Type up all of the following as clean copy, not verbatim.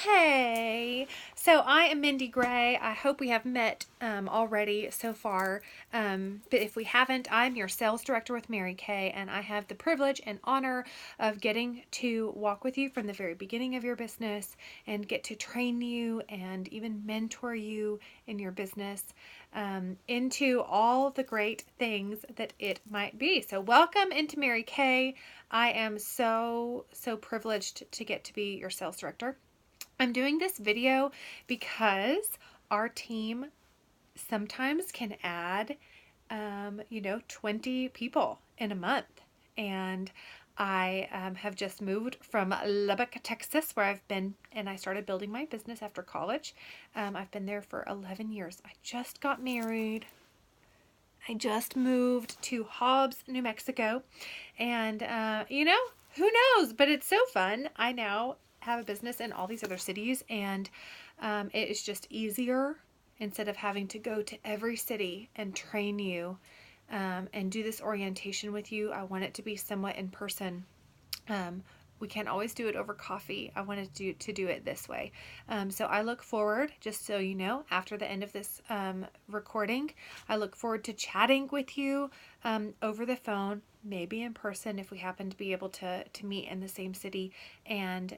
Hey, so I am Mindy Gray. I hope we have met already so far. But if we haven't, I'm your sales director with Mary Kay, and I have the privilege and honor of getting to walk with you from the very beginning of your business and get to train you and even mentor you in your business into all the great things that it might be. So, welcome into Mary Kay. I am so privileged to get to be your sales director. I'm doing this video because our team sometimes can add, 20 people in a month. And I have just moved from Lubbock, Texas, where I've been, and I started building my business after college. I've been there for 11 years. I just got married. I just moved to Hobbs, New Mexico. And, who knows? But it's so fun. I now have a business in all these other cities, and it is just easier instead of having to go to every city and train you and do this orientation with you. I want it to be somewhat in person. We can't always do it over coffee. I wanted to do it this way. So I look forward, just so you know, after the end of this recording, I look forward to chatting with you over the phone, maybe in person if we happen to be able to meet in the same city, and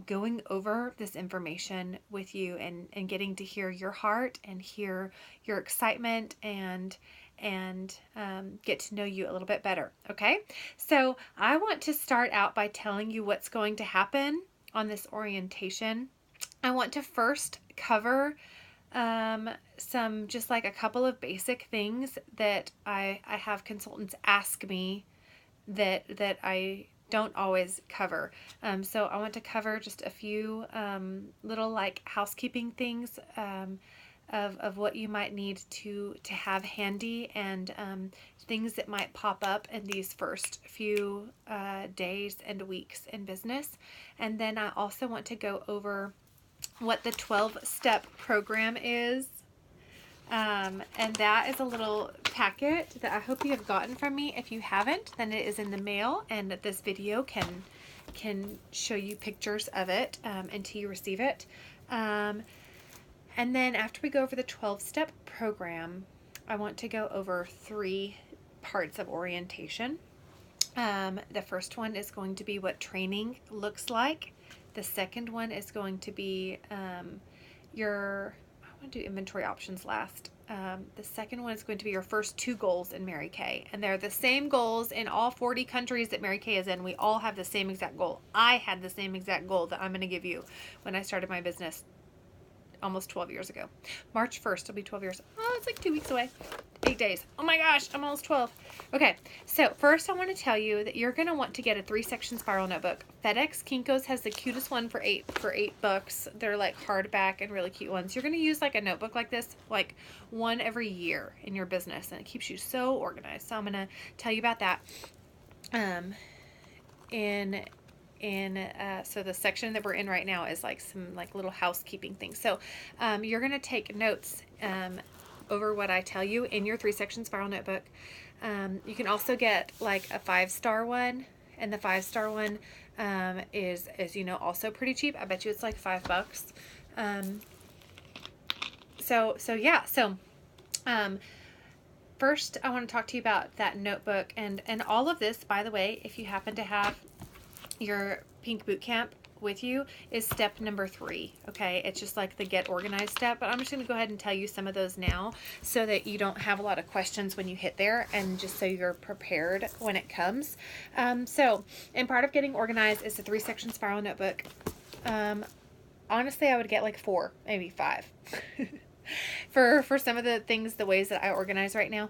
going over this information with you and getting to hear your heart and hear your excitement and get to know you a little bit better. Okay, so I want to start out by telling you what's going to happen on this orientation. I want to first cover some, just like a couple of basic things that I have consultants ask me that I don't always cover. So I want to cover just a few little like housekeeping things of what you might need to have handy, and things that might pop up in these first few days and weeks in business. And then I also want to go over what the 12-step program is. And that is a little packet that I hope you have gotten from me. If you haven't, then it is in the mail, and this video can show you pictures of it until you receive it. And then after we go over the 12-step program, I want to go over 3 parts of orientation. The first one is going to be what training looks like. The second one is going to be I want to do inventory options last. The second one is going to be your first 2 goals in Mary Kay. And they're the same goals in all 40 countries that Mary Kay is in. We all have the same exact goal. I had the same exact goal that I'm going to give you when I started my business almost 12 years ago. March 1st will be 12 years. Oh, it's like 2 weeks away. 8 days. Oh my gosh, I'm almost 12. Okay, so first I want to tell you that you're going to want to get a 3-section spiral notebook. FedEx Kinko's has the cutest one for $8. They're like hardback and really cute ones. You're going to use like a notebook like this, like one every year in your business, and it keeps you so organized. So I'm going to tell you about that. So the section that we're in right now is like some like little housekeeping things. So you're going to take notes over what I tell you in your 3-section spiral notebook. You can also get like a 5-star one, and the 5-star one is also pretty cheap. I bet you it's like $5. First I want to talk to you about that notebook, and all of this, by the way, if you happen to have your pink boot camp with you, is step number 3. Okay, it's just like the get organized step, but I'm just going to go ahead and tell you some of those now so that you don't have a lot of questions when you hit there, and just so you're prepared when it comes. So and part of getting organized is the 3-section spiral notebook. Honestly, I would get like 4, maybe 5 for some of the things, the ways that I organize right now.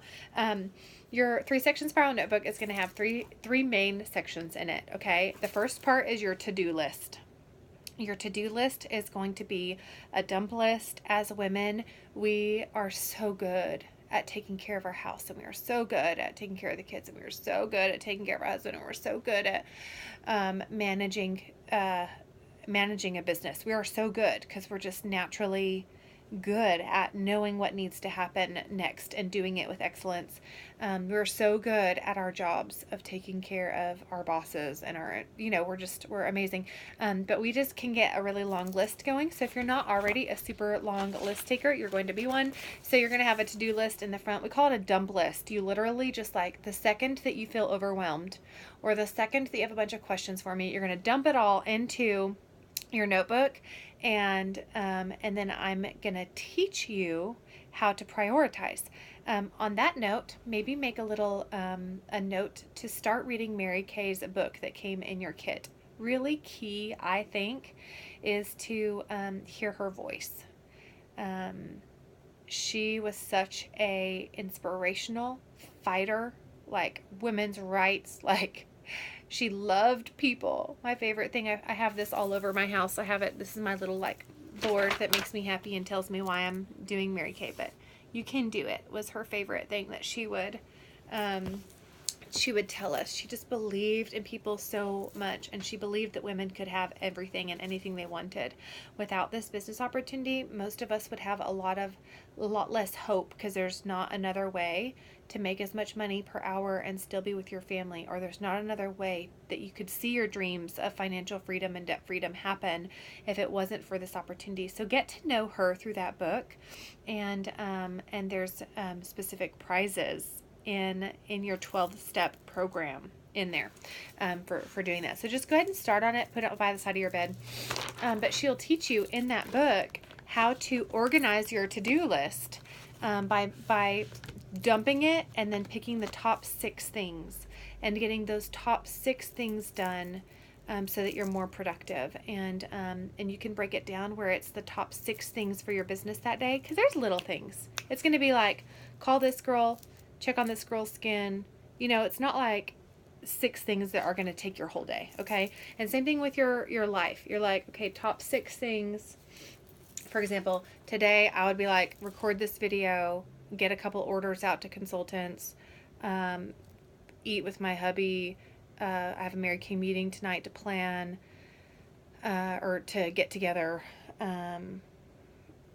Your 3-section spiral notebook is going to have three main sections in it, okay? The first part is your to-do list. Your to-do list is going to be a dump list. As women, we are so good at taking care of our house, and we are so good at taking care of the kids, and we are so good at taking care of our husband, and we're so good at managing a business. We are so good because we're just naturally good at knowing what needs to happen next and doing it with excellence. We're so good at our jobs of taking care of our bosses and our, we're amazing. But we just can get a really long list going. So if you're not already a super long list taker, you're going to be one. So you're going to have a to-do list in the front. We call it a dump list. You literally just like the second that you feel overwhelmed or the second that you have a bunch of questions for me, you're going to dump it all into your notebook, and then I'm gonna teach you how to prioritize. On that note, maybe make a note to start reading Mary Kay's book that came in your kit. Really key, I think, is to hear her voice. She was such a inspirational fighter, like women's rights, like she loved people. My favorite thing, I have this all over my house. I have it, this is my little like board that makes me happy and tells me why I'm doing Mary Kay, but you can do it was her favorite thing that she would tell us. She just believed in people so much, and she believed that women could have everything and anything they wanted. Without this business opportunity, most of us would have a lot less hope because there's not another way to make as much money per hour and still be with your family, or there's not another way that you could see your dreams of financial freedom and debt freedom happen if it wasn't for this opportunity. So get to know her through that book, and there's specific prizes in your 12-step program in there for doing that. So just go ahead and start on it, put it by the side of your bed. But she'll teach you in that book how to organize your to-do list by dumping it and then picking the top 6 things and getting those top 6 things done, so that you're more productive. And you can break it down where it's the top 6 things for your business that day, because there's little things. It's going to be like, call this girl, check on this girl's skin. It's not like 6 things that are going to take your whole day, okay? And same thing with your life. You're like, okay, top 6 things. For example, today I would be like, record this video, get a couple orders out to consultants, eat with my hubby. I have a Mary Kay meeting tonight to plan, or to get together.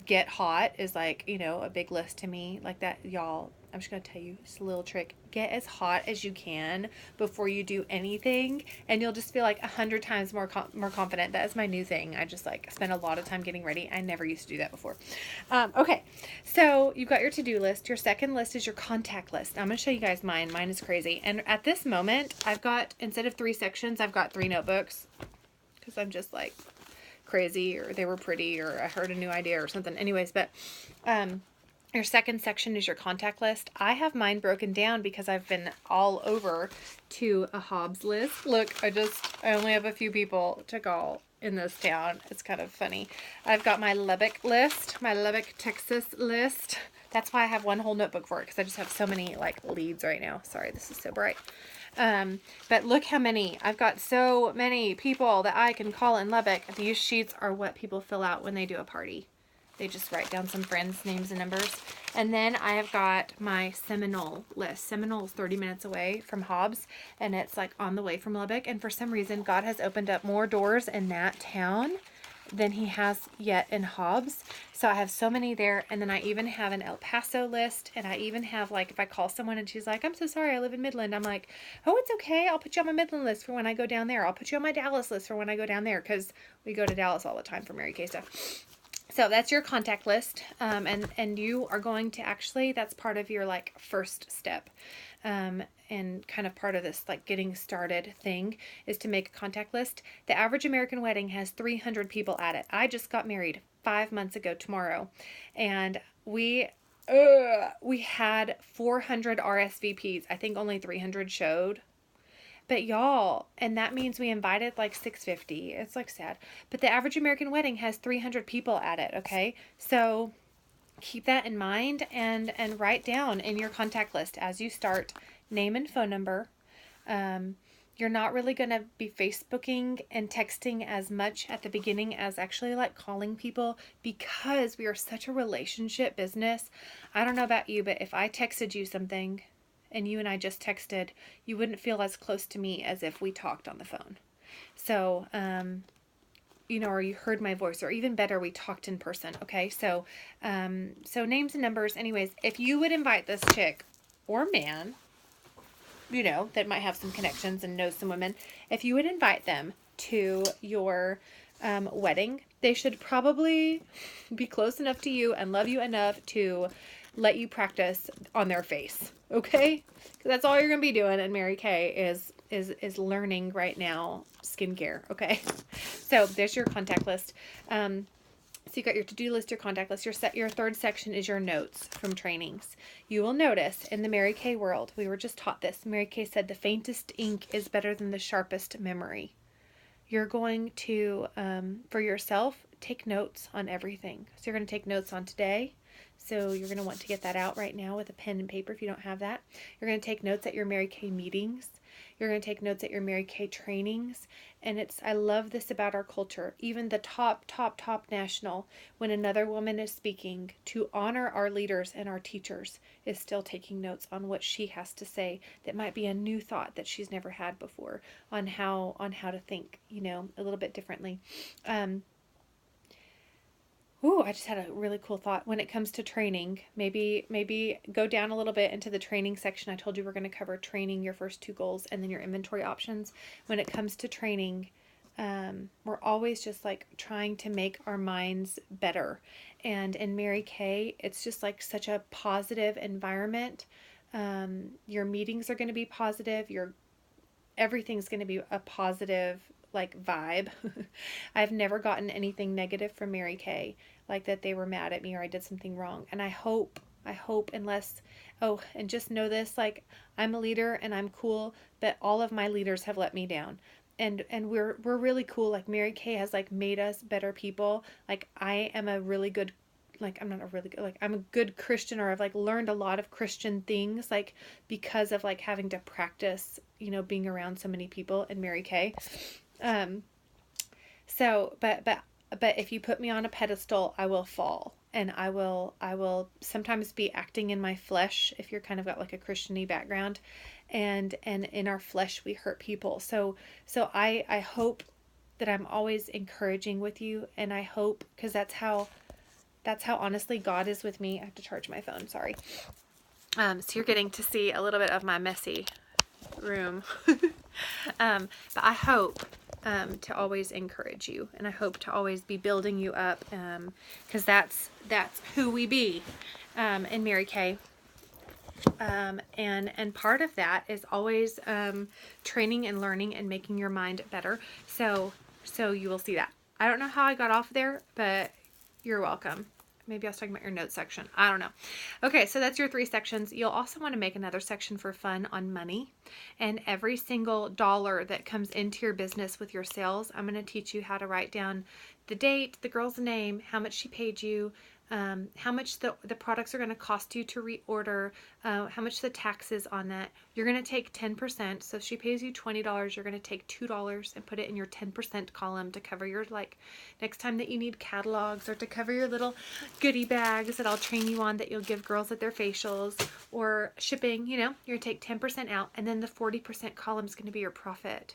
Get hot is like, a big list to me like that, y'all. I'm just going to tell you just a little trick. Get as hot as you can before you do anything, and you'll just feel like 100 times more confident. That is my new thing. I just like spend a lot of time getting ready. I never used to do that before. Okay, so you've got your to-do list. Your second list is your contact list. I'm going to show you guys mine. Mine is crazy. And at this moment, I've got, instead of 3 sections, I've got 3 notebooks, because I'm just like crazy, or they were pretty, or I heard a new idea or something. Anyways, but your second section is your contact list. I have mine broken down because I've been all over to a Hobbs list. Look, I only have a few people to call in this town. It's kind of funny. I've got my Lubbock list, my Lubbock, Texas list. That's why I have one whole notebook for it, because I just have so many like leads right now. Sorry, this is so bright. But look how many. I've got so many people that I can call in Lubbock. These sheets are what people fill out when they do a party. They just write down some friends' names and numbers. And then I have got my Seminole list. Seminole is 30 minutes away from Hobbs, and it's like on the way from Lubbock. And for some reason, God has opened up more doors in that town than he has yet in Hobbs. So I have so many there. And then I even have an El Paso list. And I even have, like, if I call someone and she's like, I'm so sorry, I live in Midland. I'm like, oh, it's okay. I'll put you on my Midland list for when I go down there. I'll put you on my Dallas list for when I go down there, because we go to Dallas all the time for Mary Kay stuff. So that's your contact list, and you are going to actually, that's part of your like first step, and kind of part of this like getting started thing is to make a contact list. The average American wedding has 300 people at it. I just got married 5 months ago tomorrow, and we had 400 RSVPs. I think only 300 showed. But y'all, and that means we invited like 650. It's like sad. But the average American wedding has 300 people at it, okay? So keep that in mind, and write down in your contact list as you start, name and phone number. You're not really going to be Facebooking and texting as much at the beginning as actually like calling people, because we are such a relationship business. I don't know about you, but if I texted you something and you and I just texted, you wouldn't feel as close to me as if we talked on the phone. So or you heard my voice, or even better, we talked in person. Okay. So, so names and numbers. Anyways, if you would invite this chick or man, that might have some connections and knows some women, if you would invite them to your wedding, they should probably be close enough to you and love you enough to let you practice on their face. Okay? Because that's all you're going to be doing. And Mary Kay is learning right now skincare. Okay? So there's your contact list. So you got your to-do list, your contact list. Your third section is your notes from trainings. You will notice in the Mary Kay world, we were just taught this. Mary Kay said the faintest ink is better than the sharpest memory. You're going to, for yourself, take notes on everything. So you're going to take notes on today. So you're going to want to get that out right now with a pen and paper if you don't have that. You're going to take notes at your Mary Kay meetings. You're going to take notes at your Mary Kay trainings. And I love this about our culture. Even the top national, when another woman is speaking, to honor our leaders and our teachers, is still taking notes on what she has to say that might be a new thought that she's never had before on how to think, a little bit differently. I just had a really cool thought when it comes to training. Maybe go down a little bit into the training section. I told you we're going to cover training, your first 2 goals, and then your inventory options. When it comes to training, we're always just like trying to make our minds better. And in Mary Kay, it's just like such a positive environment. Your meetings are going to be positive. Everything's going to be a positive like vibe. I've never gotten anything negative from Mary Kay, like that they were mad at me or I did something wrong. And I hope and just know this, like I'm a leader and I'm cool, but all of my leaders have let me down. And we're really cool. Like Mary Kay has like made us better people. Like I am a really good, like I'm not a really good, like I'm a good Christian, or I've like learned a lot of Christian things like because of like having to practice, being around so many people in Mary Kay. So, but if you put me on a pedestal, I will fall, and I will sometimes be acting in my flesh if you're kind of got like a Christian-y background, and in our flesh we hurt people. So I hope that I'm always encouraging with you, and I hope, because that's how honestly God is with me. I have to charge my phone, sorry. So you're getting to see a little bit of my messy room. But I hope to always encourage you, and I hope to always be building you up, because that's who we be in Mary Kay. And part of that is always training and learning and making your mind better. So you will see that. I don't know how I got off there, but you're welcome. Maybe I was talking about your notes section. I don't know. Okay, so that's your 3 sections. You'll also want to make another section for fun on money. And every single dollar that comes into your business with your sales, I'm going to teach you how to write down the date, the girl's name, how much she paid you, how much the products are going to cost you to reorder, how much the taxes on that. You're going to take 10%. So if she pays you $20, you're going to take $2 and put it in your 10% column to cover your, like, next time that you need catalogs, or to cover your little goodie bags that I'll train you on that you'll give girls at their facials, or shipping. You're going to take 10% out, and then the 40% column is going to be your profit.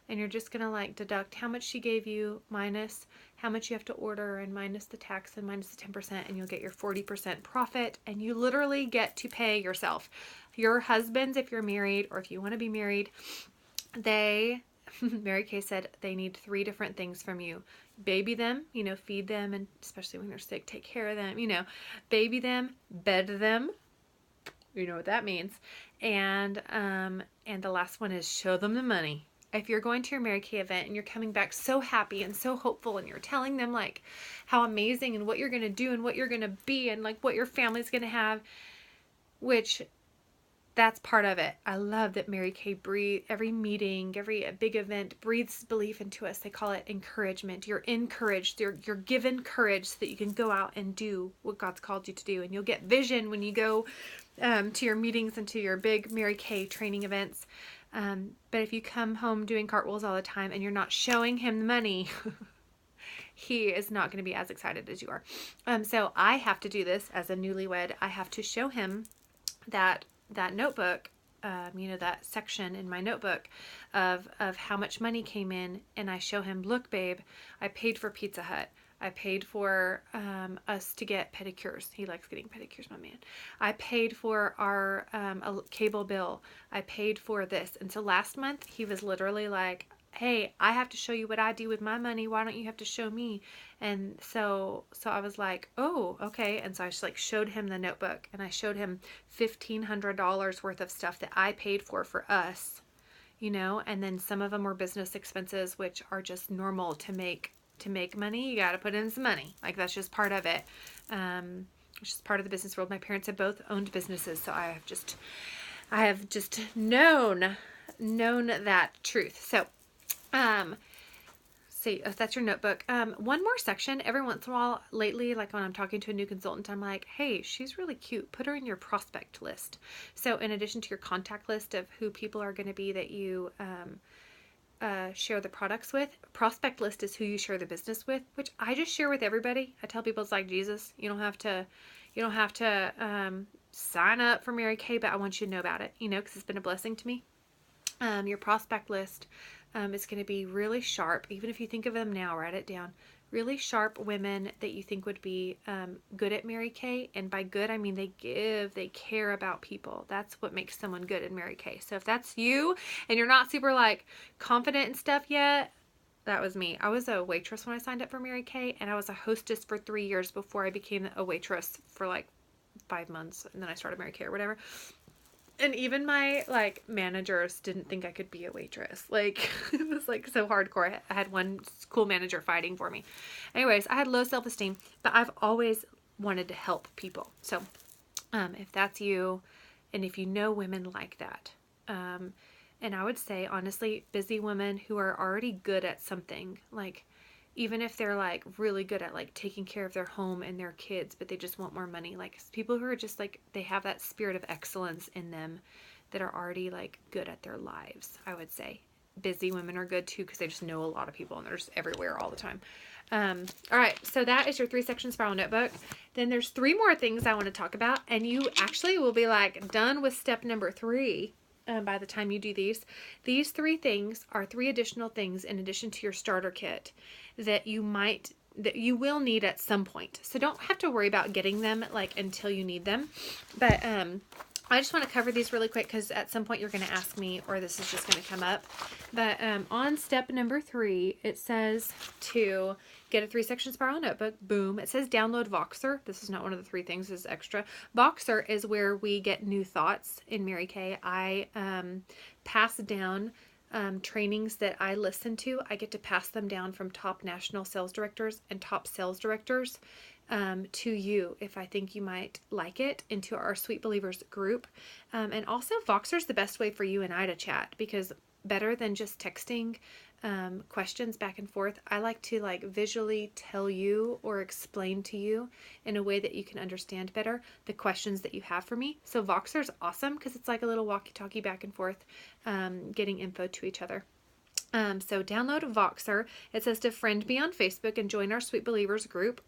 And you're just going to like deduct how much she gave you minus how much you have to order, and minus the tax, and minus the 10%, and you'll get your 40% profit, and you literally get to pay yourself. Your husbands, if you're married, or if you want to be married, Mary Kay said they need 3 different things from you. Baby them, feed them, and especially when they're sick, take care of them, baby them, bed them. You know what that means. And the last one is show them the money. If you're going to your Mary Kay event and you're coming back so happy and so hopeful, and you're telling them like how amazing and what you're going to do and what you're going to be and like what your family's going to have, which that's part of it. I love that Mary Kay every meeting, every big event breathes belief into us. They call it encouragement. You're encouraged. You're given courage so that you can go out and do what God's called you to do. And you'll get vision when you go to your meetings and to your big Mary Kay training events. But if you come home doing cartwheels all the time and you're not showing him the money, he is not going to be as excited as you are. So I have to do this as a newlywed. I have to show him that notebook that section in my notebook of how much money came in, and I show him, look, babe, I paid for Pizza Hut. I paid for us to get pedicures. He likes getting pedicures, my man. I paid for our cable bill. I paid for this. And so last month, he was literally like, hey, I have to show you what I do with my money. Why don't you have to show me? And so I was like, oh, okay. And so I just like showed him the notebook, and I showed him $1,500 worth of stuff that I paid for us, and then some of them were business expenses, which are just normal to make money. You got to put in some money. Like, that's just part of it. It's just part of the business world. My parents have both owned businesses, so I have just known that truth. So, see, that's your notebook. One more section. Every once in a while lately, like when I'm talking to a new consultant, I'm like, hey, she's really cute. Put her in your prospect list. So in addition to your contact list of who people are going to be that you, share the products with, prospect list is who you share the business with, which I just share with everybody. I tell people it's like Jesus. You don't have to sign up for Mary Kay, but I want you to know about it, because it's been a blessing to me. Your prospect list is going to be really sharp. Even if you think of them now, write it down. Really sharp women that you think would be good at Mary Kay. And by good, I mean they care about people. That's what makes someone good at Mary Kay. So if that's you and you're not super like confident and stuff yet, that was me. I was a waitress when I signed up for Mary Kay, and I was a hostess for 3 years before I became a waitress for like 5 months, and then I started Mary Kay or whatever. And even my like managers didn't think I could be a waitress. Like, it was like so hardcore. I had one cool manager fighting for me. Anyways, I had low self-esteem, but I've always wanted to help people. So, if that's you, and if you know women like that, and I would say honestly, busy women who are already good at something, like even if they're like really good at like taking care of their home and their kids, but they just want more money, like people who are just like, they have that spirit of excellence in them that are already like good at their lives. I would say busy women are good too, because they just know a lot of people and they're just everywhere all the time. All right, so that is your 3-section spiral notebook. Then there's 3 more things I want to talk about, and you actually will be like done with step number 3 by the time you do these. These 3 things are 3 additional things in addition to your starter kit that you will need at some point. So don't have to worry about getting them like until you need them. But I just want to cover these really quick because at some point you're going to ask me, or this is just going to come up. But on step number 3, it says to get a 3-section spiral notebook. Boom. It says download Voxer. This is not one of the 3 things. This is extra. Voxer is where we get new thoughts in Mary Kay. I pass down trainings that I listen to. I get to pass them down from top national sales directors and top sales directors to you if I think you might like it, into our Sweet Believers group. And also Voxer is the best way for you and I to chat, because better than just texting questions back and forth, I like to like visually tell you or explain to you in a way that you can understand better the questions that you have for me. So Voxer is awesome because it's like a little walkie-talkie back and forth, getting info to each other. So download Voxer. It says to friend me on Facebook and join our Sweet Believers group.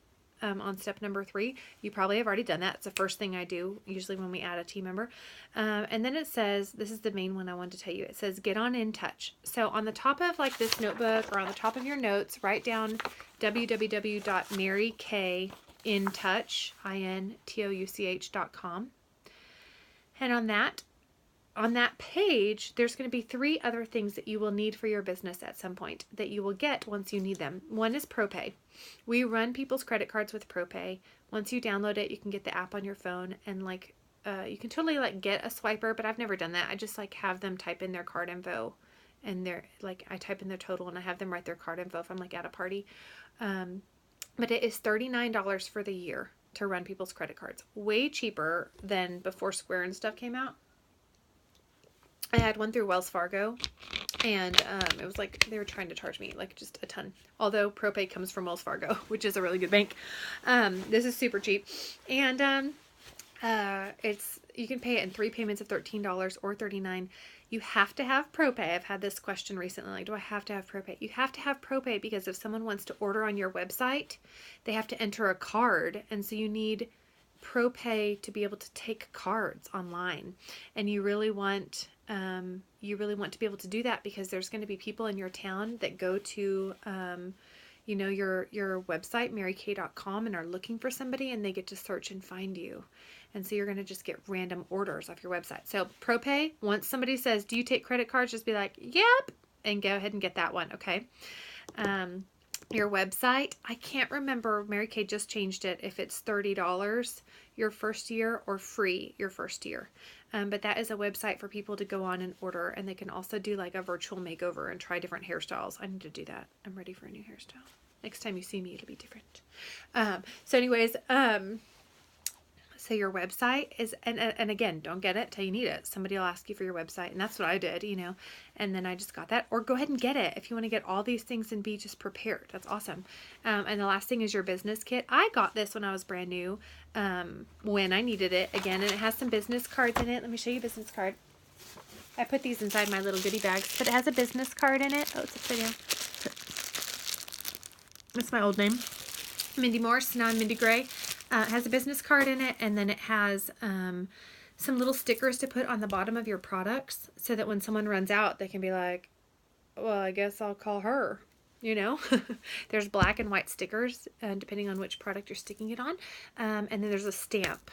On step number 3, you probably have already done that. It's the first thing I do usually when we add a team member. And then it says, this is the main one I wanted to tell you. It says, get on In Touch. So on the top of like this notebook or on the top of your notes, write down www.marykayintouch.com. And on that page, there's going to be 3 other things that you will need for your business at some point that you will get once you need them. One is ProPay. We run people's credit cards with ProPay. Once you download it, you can get the app on your phone, and like you can totally like get a swiper, but I've never done that. I just like have them type in their card info, and they're like, I type in their total and I have them write their card info if I'm like at a party. But it is $39 for the year to run people's credit cards. Way cheaper than before Square and stuff came out. I had one through Wells Fargo, and it was like they were trying to charge me like just a ton. Although ProPay comes from Wells Fargo, which is a really good bank. This is super cheap, and you can pay it in 3 payments of $13 or $39. You have to have ProPay. I've had this question recently, like, do I have to have ProPay? You have to have ProPay because if someone wants to order on your website, they have to enter a card, and so you need ProPay to be able to take cards online, and you really want to be able to do that because there's going to be people in your town that go to your website, marykay.com, and are looking for somebody, and they get to search and find you. And so you're going to just get random orders off your website. So ProPay, once somebody says, do you take credit cards? Just be like, yep, and go ahead and get that one. Okay. Your website, I can't remember, Mary Kay just changed it, if it's $30 your first year or free your first year. But that is a website for people to go on and order, and they can also do like a virtual makeover and try different hairstyles. I need to do that. I'm ready for a new hairstyle. Next time you see me, it'll be different. So your website is, and again, don't get it till you need it. Somebody will ask you for your website, and that's what I did, and then I just got that. Or go ahead and get it if you want to get all these things and be just prepared. That's awesome. And the last thing is your business kit. I got this when I was brand new, when I needed it again, and it has some business cards in it. Let me show you a business card. I put these inside my little goodie bags, but it has a business card in it. Oh, it's upside down. That's my old name, Mindy Morse. Now I'm Mindy Gray. It has a business card in it, and then it has some little stickers to put on the bottom of your products so that when someone runs out, they can be like, well, I guess I'll call her, There's black and white stickers, depending on which product you're sticking it on. And then there's a stamp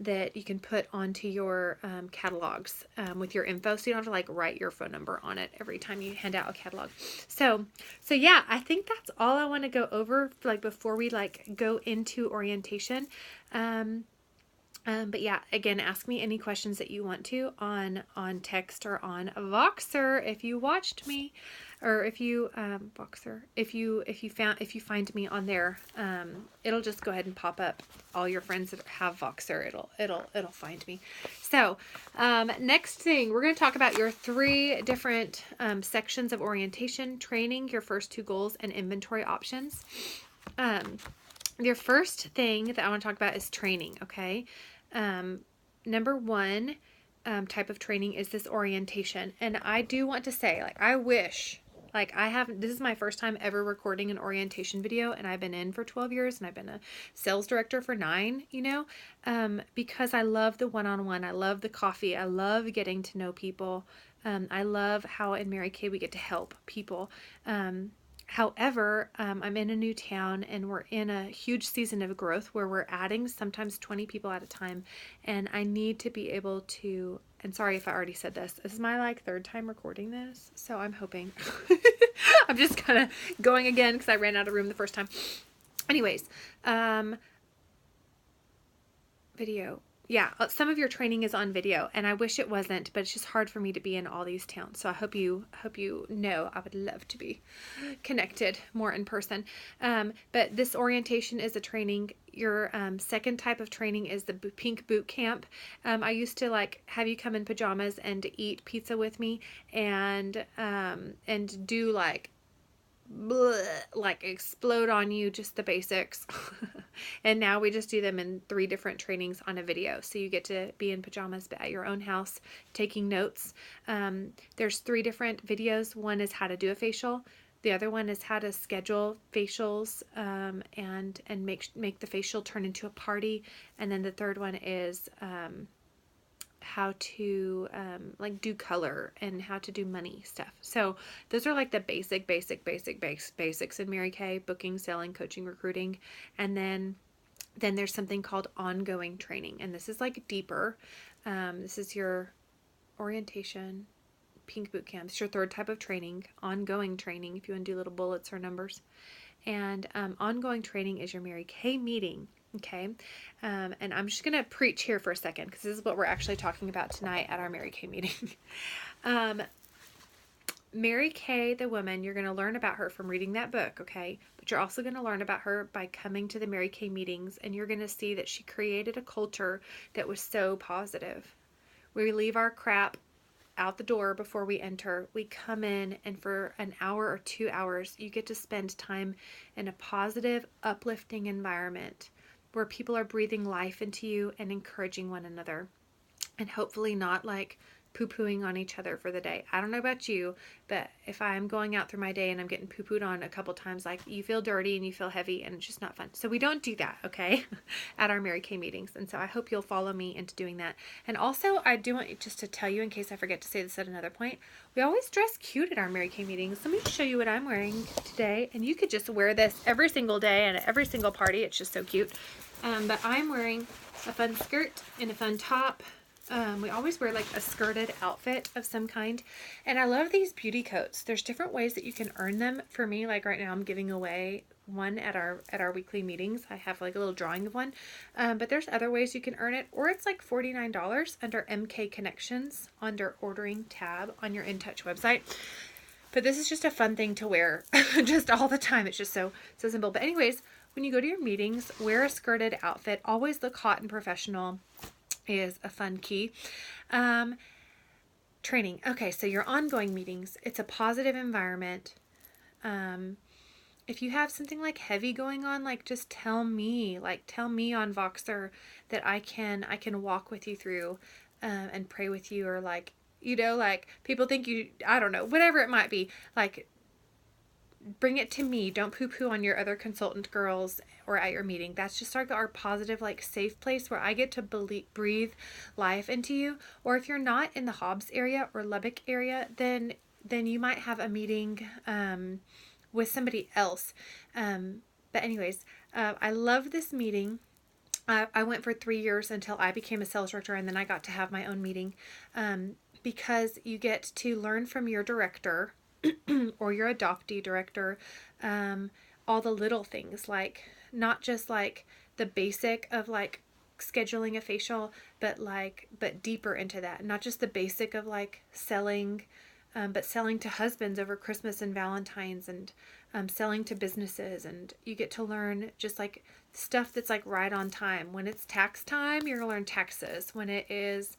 that you can put onto your catalogs with your info, so you don't have to write your phone number on it every time you hand out a catalog. So yeah, I think that's all I want to go over before we go into orientation. But yeah, again, ask me any questions that you want to on text or on Voxer if you watched me, or if you Voxer, if you find me on there, it'll just go ahead and pop up all your friends that have Voxer. It'll find me. So next thing, we're going to talk about your 3 different sections of orientation: training, your first 2 goals, and inventory options. Your first thing that I want to talk about is training. Okay. Number 1 type of training is this orientation. And I do want to say, I wish, this is my first time ever recording an orientation video, and I've been in for 12 years, and I've been a sales director for 9, because I love the one-on-one. I love the coffee. I love getting to know people. I love how in Mary Kay we get to help people. However, I'm in a new town, and we're in a huge season of growth where we're adding sometimes 20 people at a time. And I need to be able to, and sorry if I already said this is my 3rd time recording this. So I'm hoping, I'm just kind of going again because I ran out of room the first time. Anyways, video. Yeah, some of your training is on video, and I wish it wasn't, but it's just hard for me to be in all these towns. So I hope you know I would love to be connected more in person. But this orientation is a training. Your second type of training is the pink boot camp. I used to have you come in pajamas and eat pizza with me, and do explode on you, just the basics. And now we just do them in 3 different trainings on a video, so you get to be in pajamas but at your own house taking notes. There's 3 different videos. One is how to do a facial, the other one is how to schedule facials and make the facial turn into a party, and then the third one is how to do color and how to do money stuff. So those are the basics in Mary Kay: booking, selling, coaching, recruiting. And then there's something called ongoing training, and this is deeper. This is your orientation, pink boot camp. It's your 3rd type of training, ongoing training, if you want to do little bullets or numbers. And ongoing training is your Mary Kay meeting. Okay. And I'm just going to preach here for a second, because this is what we're actually talking about tonight at our Mary Kay meeting. Mary Kay, the woman, you're going to learn about her from reading that book. Okay. But you're also going to learn about her by coming to the Mary Kay meetings, and you're going to see that she created a culture that was so positive. We leave our crap out the door before we enter. We come in, and for an hour or 2 hours, you get to spend time in a positive, uplifting environment where people are breathing life into you and encouraging one another, and hopefully not poo-pooing on each other for the day. I don't know about you, but if I'm going out through my day and I'm getting poo-pooed on a couple times, like, you feel dirty and you feel heavy, and it's just not fun. So we don't do that, okay, at our Mary Kay meetings. And so I hope you'll follow me into doing that. And also, I do want just to tell you, in case I forget to say this at another point, we always dress cute at our Mary Kay meetings. Let me show you what I'm wearing today. And you could just wear this every single day and at every single party. It's just so cute. But I'm wearing a fun skirt and a fun top. We always wear like a skirted outfit of some kind. And I love these beauty coats. There's different ways that you can earn them. For me, like right now I'm giving away one at our weekly meetings. I have like a little drawing of one. But there's other ways you can earn it. Or it's like $49 under MK Connections under ordering tab on your InTouch website. But this is just a fun thing to wear just all the time. It's just so simple. But anyways, when you go to your meetings, wear a skirted outfit. Always look hot and professional is a fun key. Training. Okay, so your ongoing meetings, it's a positive environment. If you have something like heavy going on, like just tell me on Voxer that I can walk with you through and pray with you, or like, like people think you, I don't know, whatever it might be, like bring it to me. Don't poo-poo on your other consultant girls or at your meeting. That's just our positive, like safe place where I get to breathe life into you. Or if you're not in the Hobbs area or Lubbock area, then you might have a meeting with somebody else. But anyways, I love this meeting. I went for 3 years until I became a sales director, and then I got to have my own meeting because you get to learn from your director or your adoptee director, all the little things, like not just like the basic of like scheduling a facial, but deeper into that. Not just the basic of like selling, but selling to husbands over Christmas and Valentine's, and selling to businesses. And you get to learn just like stuff that's like right on time. When it's tax time, you're gonna learn taxes. When it is,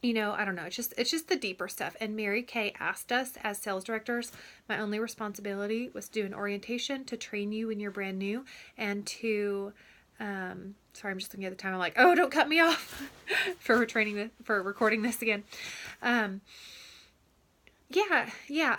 I don't know. It's just the deeper stuff. And Mary Kay asked us as sales directors, my only responsibility was to do an orientation to train you when you're brand new, and to, sorry, I'm just looking at the time. I'm like, oh, don't cut me off for recording this again. Yeah.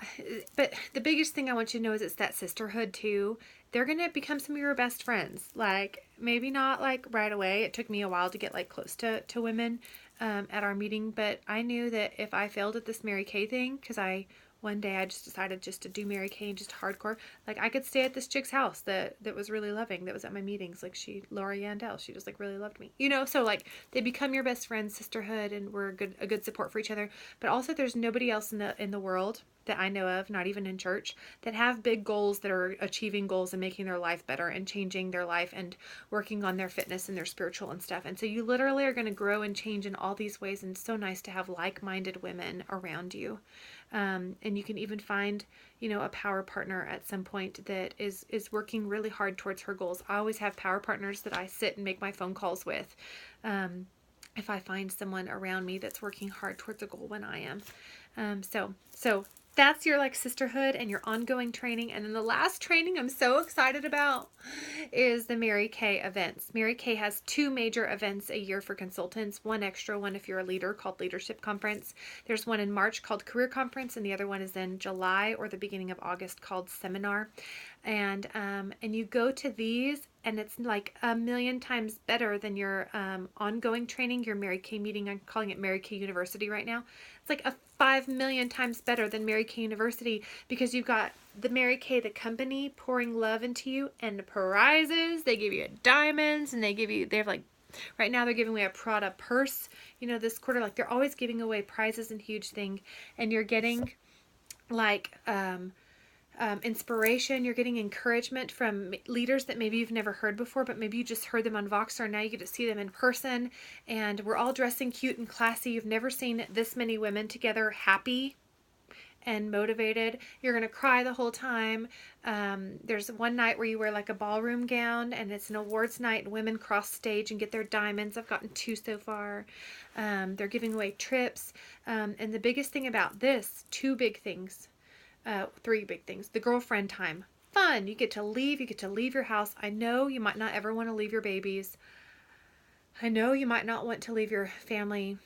But the biggest thing I want you to know is it's that sisterhood too. They're going to become some of your best friends. Like, maybe not like right away. It took me a while to get like close to women at our meeting, but I knew that if I failed at this Mary Kay thing, because one day I just decided just to do Mary Kay and just hardcore, like I could stay at this chick's house that was really loving, that was at my meetings, like Laura Yandell, she just like really loved me, so like they become your best friends, sisterhood, and we're a good support for each other. But also there's nobody else in the world that I know of, not even in church, that have big goals, that are achieving goals and making their life better and changing their life and working on their fitness and their spiritual and stuff. And so you literally are going to grow and change in all these ways. And it's so nice to have like-minded women around you. And you can even find, a power partner at some point that is working really hard towards her goals. I always have power partners that I sit and make my phone calls with. If I find someone around me that's working hard towards a goal when I am. So that's your like sisterhood and your ongoing training. And then the last training I'm so excited about is the Mary Kay events. Mary Kay has 2 major events a year for consultants, one extra one if you're a leader called Leadership Conference. There's one in March called Career Conference, and the other one is in July or the beginning of August called Seminar. And you go to these, and it's like a million times better than your ongoing training, your Mary Kay meeting. I'm calling it Mary Kay University right now. It's like a 5 million times better than Mary Kay University, because you've got the Mary Kay, the company, pouring love into you, and the prizes. They give you diamonds, and they have like, right now they're giving away a Prada purse, this quarter. Like, they're always giving away prizes and huge thing, and you're getting like inspiration. You're getting encouragement from leaders that maybe you've never heard before, but maybe you just heard them on Voxer, and now you get to see them in person. And we're all dressing cute and classy. You've never seen this many women together happy and motivated. You're going to cry the whole time. There's one night where you wear like a ballroom gown, and it's an awards night, and women cross stage and get their diamonds. I've gotten 2 so far. They're giving away trips. And the biggest thing about this, 2 big things, 3 big things. The girlfriend time. Fun. You get to leave your house. I know you might not ever want to leave your babies. I know you might not want to leave your family.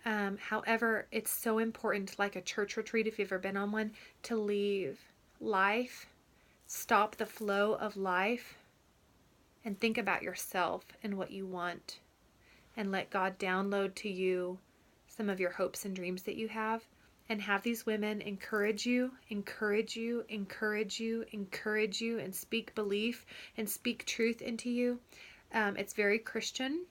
However, it's so important, like a church retreat, if you've ever been on one, to leave life, stop the flow of life, and think about yourself and what you want, and let God download to you some of your hopes and dreams that you have have these women encourage you, and speak belief and speak truth into you. It's very Christian.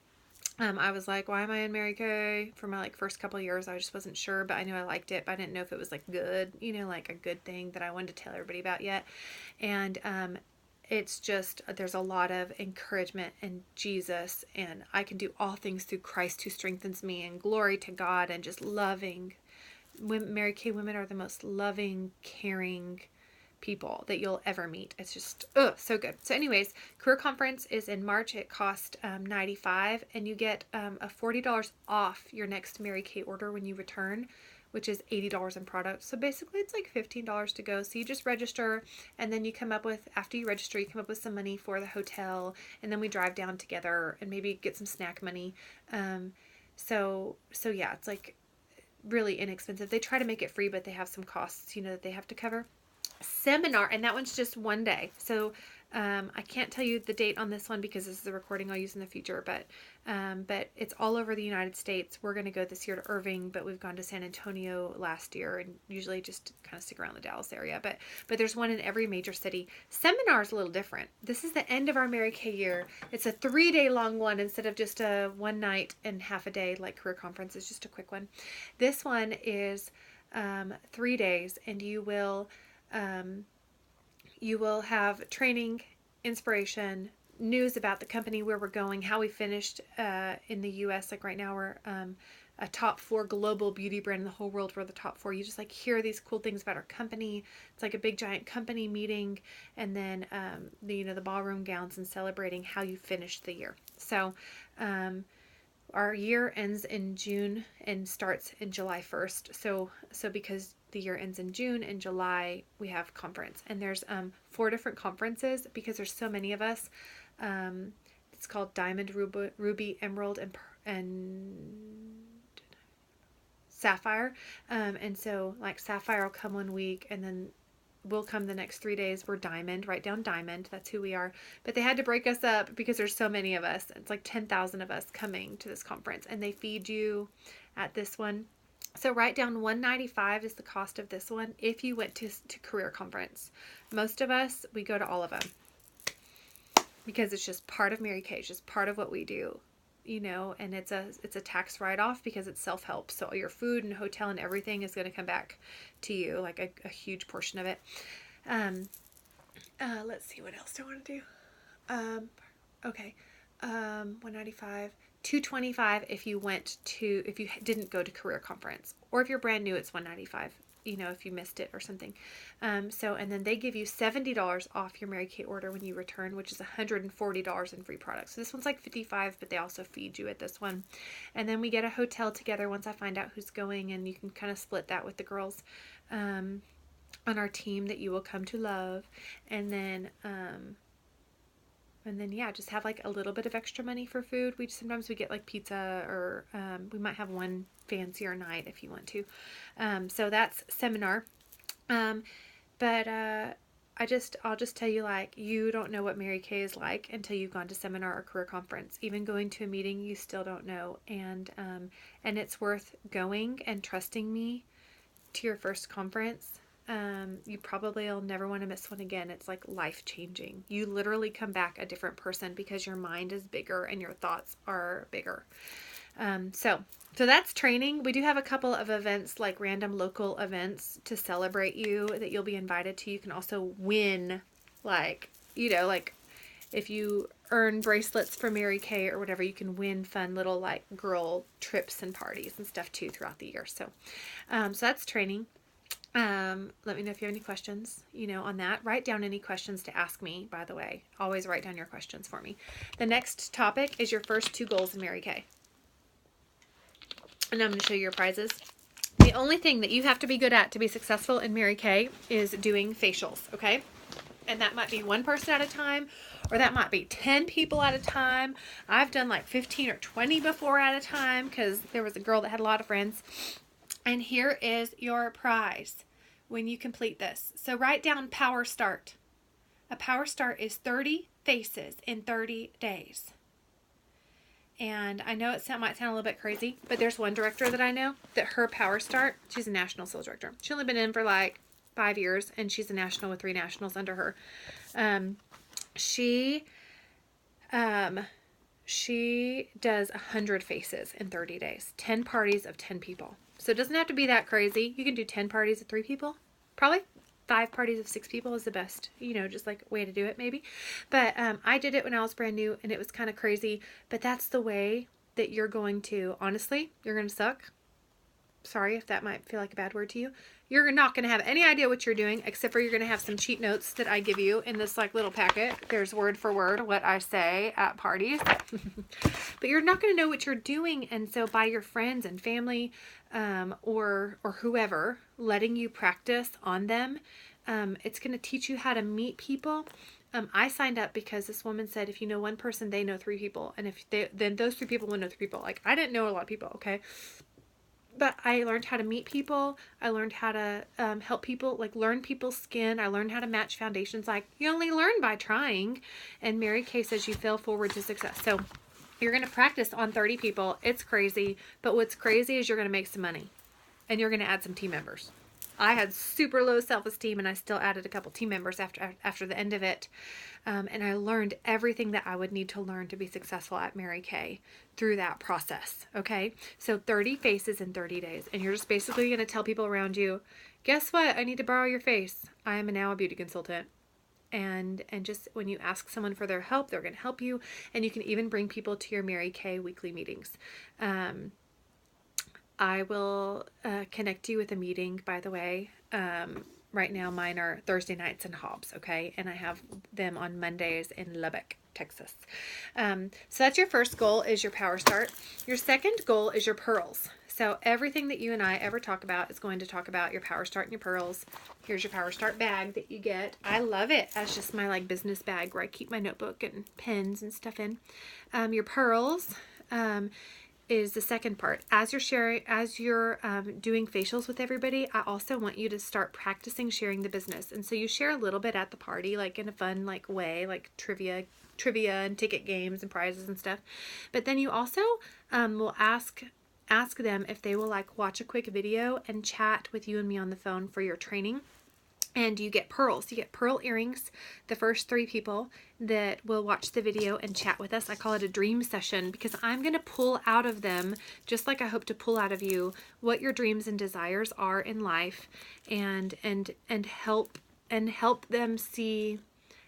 I was like, why am I in Mary Kay? For my first couple of years, I just wasn't sure, but I knew I liked it, but I didn't know if it was good, like a good thing that I wanted to tell everybody about yet. And it's just, there's a lot of encouragement in Jesus, and I can do all things through Christ who strengthens me, and glory to God, and just loving. Mary Kay women are the most loving, caring people that you'll ever meet. It's just so good. So anyways, career conference is in March. It cost $95, and you get a $40 off your next Mary Kay order when you return, which is $80 in products. So basically it's like $15 to go. So you just register, and then you come up with, after you register, you come up with some money for the hotel, and then we drive down together and maybe get some snack money. So yeah, it's like really inexpensive. They try to make it free, but they have some costs, that they have to cover. Seminar, and that one's just one day. So I can't tell you the date on this one because this is the recording I'll use in the future, but it's all over the United States. We're going to go this year to Irving, but we've gone to San Antonio last year, and usually just kind of stick around the Dallas area, but there's one in every major city. Seminar is a little different. This is the end of our Mary Kay year. It's a 3-day long one instead of just a one night and half a day like career conference. It's just a quick one. This one is 3 days, and you will have training, inspiration, news about the company, where we're going, how we finished in the U.S. Like right now, we're a top 4 global beauty brand in the whole world. We're the top 4. You just hear these cool things about our company. It's like a big giant company meeting, and then the ballroom gowns and celebrating how you finished the year. So our year ends in June and starts in July 1st. So because the year ends in June, and July we have conference, and there's 4 different conferences because there's so many of us. It's called Diamond, Ruby, Emerald, and Sapphire. And so Sapphire will come one week, and then we'll come the next 3 days. We're Diamond. Write down Diamond. That's who we are. But they had to break us up because there's so many of us. It's like 10,000 of us coming to this conference, and they feed you at this one. So write down $195 is the cost of this one if you went to career conference. Most of us, we go to all of them because it's just part of Mary Kay. It's just part of what we do, and it's a tax write-off because it's self-help. So all your food and hotel and everything is going to come back to you, like a huge portion of it. Let's see, what else do I want to do? Okay. $195. $225 if you didn't go to career conference, or if you're brand new, it's $195, if you missed it or something. And then they give you $70 off your Mary Kay order when you return, which is $140 in free products. So this one's like $55, but they also feed you at this one. And then we get a hotel together once I find out who's going, and you can kind of split that with the girls on our team that you will come to love. And then yeah, just have a little bit of extra money for food. Sometimes we get pizza, or we might have one fancier night if you want to. So that's seminar. But I'll just tell you, you don't know what Mary Kay is like until you've gone to seminar or career conference. Even going to a meeting, you still don't know. And it's worth going and trusting me to your first conference. You probably will never want to miss one again. It's life-changing. You literally come back a different person because your mind is bigger and your thoughts are bigger. So that's training. We do have a couple of events, random local events to celebrate you that you'll be invited to. You can also win, if you earn bracelets for Mary Kay or whatever, you can win fun little girl trips and parties and stuff too throughout the year. So that's training. Let me know if you have any questions, on that. Write down any questions to ask me, by the way. Always write down your questions for me. The next topic is your first 2 goals in Mary Kay. And I'm going to show you your prizes. The only thing that you have to be good at to be successful in Mary Kay is doing facials, okay? And that might be one person at a time, or that might be 10 people at a time. I've done like 15 or 20 before at a time because there was a girl that had a lot of friends. And here is your prize when you complete this. So write down power start. A power start is 30 faces in 30 days. And I know might sound a little bit crazy, but there's one director that I know that her power start, she's a national sales director. She's only been in for like 5 years, and she's a national with 3 nationals under her. She does 100 faces in 30 days, 10 parties of 10 people. So it doesn't have to be that crazy. You can do 10 parties of 3 people, probably 5 parties of 6 people is the best, just like way to do it maybe. But I did it when I was brand new, and it was kind of crazy, but that's the way that you're going to, honestly, you're going to suck. Sorry if that might feel like a bad word to you. You're not going to have any idea what you're doing, except for you're going to have some cheat notes that I give you in this like little packet. There's word for word what I say at parties. But you're not going to know what you're doing. And so by your friends and family or whoever letting you practice on them, it's going to teach you how to meet people. I signed up because this woman said, if you know one person, they know 3 people. And then those 3 people will know 3 people. Like, I didn't know a lot of people, okay? But I learned how to meet people. I learned how to help people, like learn people's skin. I learned how to match foundations. Like, you only learn by trying. And Mary Kay says you fail forward to success. So you're going to practice on 30 people. It's crazy. But what's crazy is you're going to make some money. And you're going to add some team members. I had super low self-esteem, and I still added a couple team members after the end of it. And I learned everything that I would need to learn to be successful at Mary Kay through that process. Okay. So 30 faces in 30 days. And you're just basically going to tell people around you, guess what? I need to borrow your face. I am now a beauty consultant. And just when you ask someone for their help, they're going to help you. And you can even bring people to your Mary Kay weekly meetings. I will connect you with a meeting, by the way. Right now, mine are Thursday nights in Hobbs, okay? And I have them on Mondays in Lubbock, Texas. So that's your first goal, is your power start. Your second goal is your pearls. So everything that you and I ever talk about is going to talk about your power start and your pearls. Here's your power start bag that you get. I love it as just my like business bag where I keep my notebook and pens and stuff in. Your pearls is the second part. As you're doing facials with everybody, I also want you to start practicing sharing the business. And so you share a little bit at the party, like in a fun like way, like trivia and ticket games and prizes and stuff. But then you also will ask them if they will like watch a quick video and chat with you and me on the phone for your training. And you get pearls. You get pearl earrings, the first 3 people that will watch the video and chat with us. I call it a dream session because I'm going to pull out of them, just like I hope to pull out of you, what your dreams and desires are in life, and help them see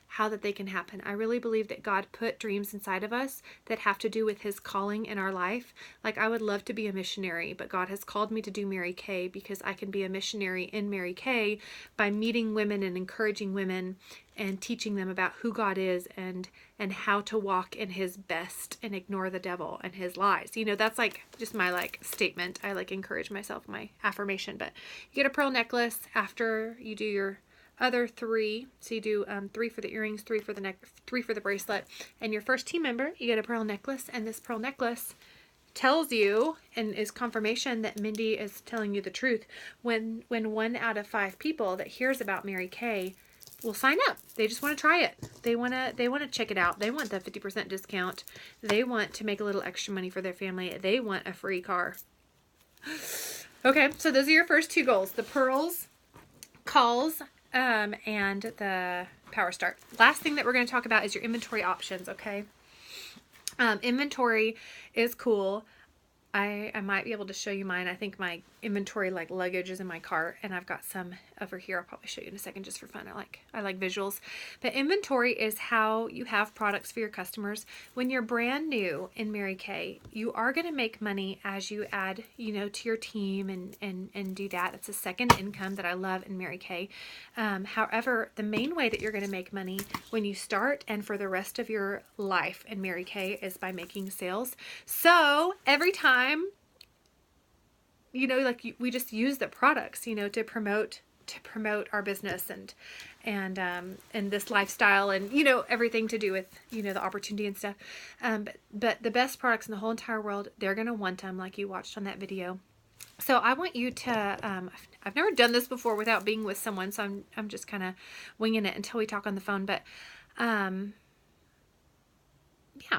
how that they can happen. I really believe that God put dreams inside of us that have to do with his calling in our life. Like, I would love to be a missionary, but God has called me to do Mary Kay because I can be a missionary in Mary Kay by meeting women and encouraging women and teaching them about who God is and how to walk in his best and ignore the devil and his lies. That's like just my like statement. I like encourage myself, my affirmation. But you get a pearl necklace after you do your other 3. So you do 3 for the earrings, 3 for the neck, 3 for the bracelet. And your first team member, you get a pearl necklace. And this pearl necklace tells you and is confirmation that Mindy is telling you the truth. When 1 out of 5 people that hears about Mary Kay will sign up. They just want to try it. They want to check it out. They want the 50% discount. They want to make a little extra money for their family. They want a free car. Okay, so those are your first 2 goals. The pearls, calls, and the power start. Last thing that we're going to talk about is your inventory options, okay? Inventory is cool. I might be able to show you mine. I think my inventory like luggage is in my cart, and I've got some over here. I'll probably show you in a second just for fun. I like visuals. But inventory is how you have products for your customers. When you're brand new in Mary Kay, you are going to make money as you add, to your team and do that. It's a second income that I love in Mary Kay. However, the main way that you're going to make money when you start and for the rest of your life in Mary Kay is by making sales. So every time, we just use the products, to promote our business and this lifestyle, and everything to do with the opportunity and stuff. But the best products in the whole entire world, they're gonna want them, like you watched on that video. So I want you to, I've never done this before without being with someone, so I'm just kind of winging it until we talk on the phone. But yeah,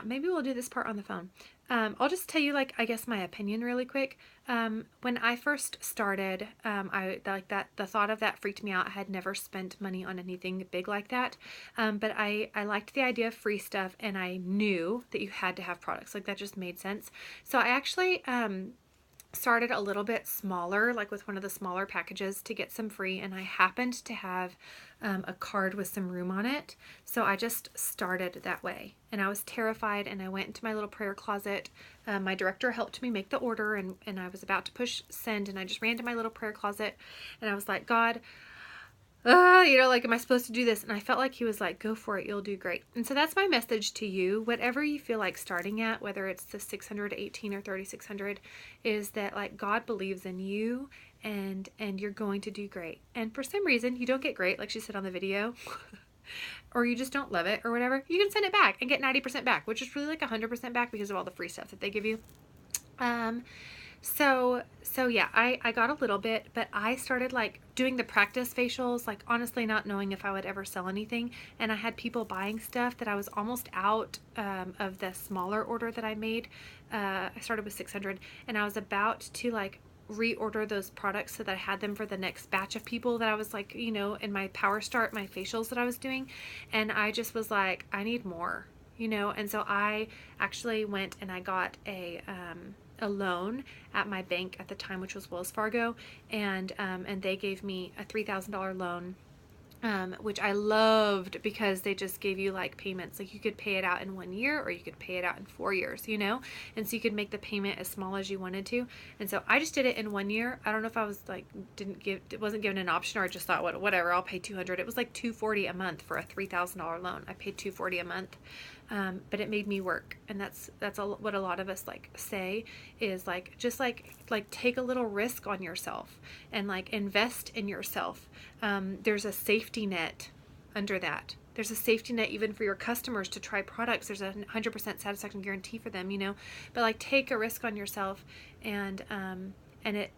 maybe we'll do this part on the phone. I'll just tell you, like, I guess my opinion really quick. When I first started, the thought of that freaked me out. I had never spent money on anything big like that. But I liked the idea of free stuff, and I knew that you had to have products. Like, that just made sense. So I actually, started a little bit smaller, like with one of the smaller packages to get some free, and I happened to have a card with some room on it, so I just started that way. And I was terrified, and I went into my little prayer closet. My director helped me make the order, and I was about to push send, and I just ran to my little prayer closet, and I was like, God, like, am I supposed to do this? And I felt like he was like, go for it, you'll do great. And so that's my message to you. Whatever you feel like starting at, whether it's the 618 or 3600, is that, like, God believes in you, and you're going to do great. And for some reason you don't get great, like she said on the video, or you just don't love it or whatever, you can send it back and get 90% back, which is really like 100% back because of all the free stuff that they give you. So yeah, I got a little bit, but I started like doing the practice facials, like honestly not knowing if I would ever sell anything. And I had people buying stuff that I was almost out of the smaller order that I made. I started with 600, and I was about to like reorder those products so that I had them for the next batch of people that I was like, in my Power Start, my facials that I was doing. And I just was like, I need more, and so I actually went and I got a loan at my bank at the time, which was Wells Fargo, and they gave me a $3,000 loan, which I loved because they just gave you like payments. Like, you could pay it out in 1 year, or you could pay it out in 4 years, and so you could make the payment as small as you wanted to. And so I just did it in 1 year. I don't know if I was like, it wasn't given an option, or I just thought, whatever, I'll pay $200. It was like $240 a month for a $3,000 loan. I paid $240 a month. But it made me work, and that's what a lot of us like say is like, just like take a little risk on yourself and like invest in yourself. There's a safety net under that. There's a safety net even for your customers to try products. There's a 100% satisfaction guarantee for them, but like, take a risk on yourself, and it